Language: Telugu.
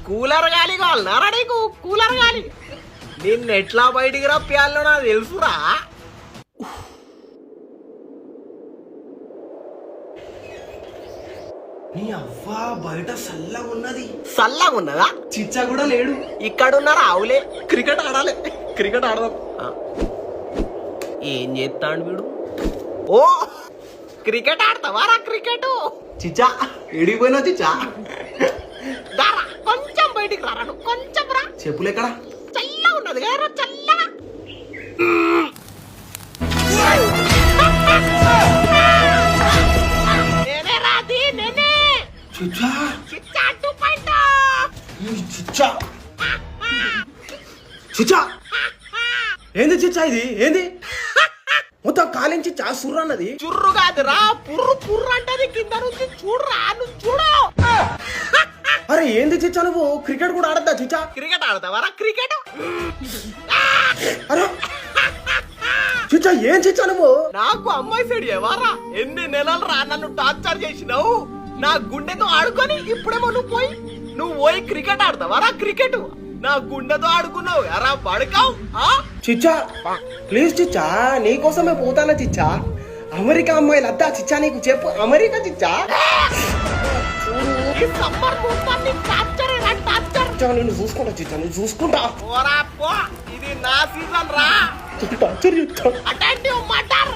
కూలర్ గాలి కావాలన్నారా నీకు? కూలర్ గాలి నిన్నెట్లా బయటికి రప్పియాలో నాకు తెలుసురా. నీ అవ్వా బయట చల్లగా ఉన్నది. చల్లగా ఉన్నదా? చిచ్చా కూడా లేడు. ఇక్కడ ఉన్నారా? ఆవులే క్రికెట్ ఆడాలి. క్రికెట్ ఆడదాం. ఏం చేస్తాడు వీడు? ఓ క్రికెట్ ఆడతావారా? క్రికెట్ చిచ్చా ఎడిపోయినా చిచ్చా. దారా కొంచెం బయటికి రారా, నువ్వు కొంచెం రా. చెప్పులు ఎక్కడ? చల్లగా ఉన్నది కదా, చల్లగా. నేనే రాది, నేనే చిచ్చా చిచ్చా 2.0. చిచ్చా చిచ్చా ఏంది చిచ్చా ఇది? ఏంది మొత్తం కాలించి చా సుర్రు అన్నది. చుర్రు కాదురా, పుర్రు పుర్రు అంటది కింద నుంచి. చూడరా, నువ్వు చూడు. అరే ఏంది చిచ్చా నువ్వు క్రికెట్ కూడా ఆడద్దా చిచ్చా? క్రికెట్ ఆడతావారా? క్రికెట్ అరే చిచ్చా ఏం చిచ్చా నువ్వు? నాకు అమ్మాయి సైడ్ ఎవారా? ఎన్ని నెలలు రా నన్ను టార్చర్ చేసినావు. నా గుండెతో ఆడుకొని ఇప్పుడేమో నువ్వు పోయి క్రికెట్ ఆడతావారా? క్రికెట్ నా గుండెతో ఆడుకున్నావు ఎరా పడకావు. చిచ్చా ప్లీజ్ చిచ్చా నీకోసమే పోతానా చిచ్చా. అమెరికా అమ్మాయిలు అద్దా చిచ్చా నీకు చెప్పు. అమెరికా చిచ్చా ఈ సమ్మర్ మొత్తాన్ని టార్చర్ టార్చర్. చిచ్చా నేను చూసుకుంటా చిచ్చా, నేను చూసుకుంటా. పోరా పో, ఇది నా సీజన్ రా. టార్చర్ చెప్తా. అటెంటివ్ మటర్.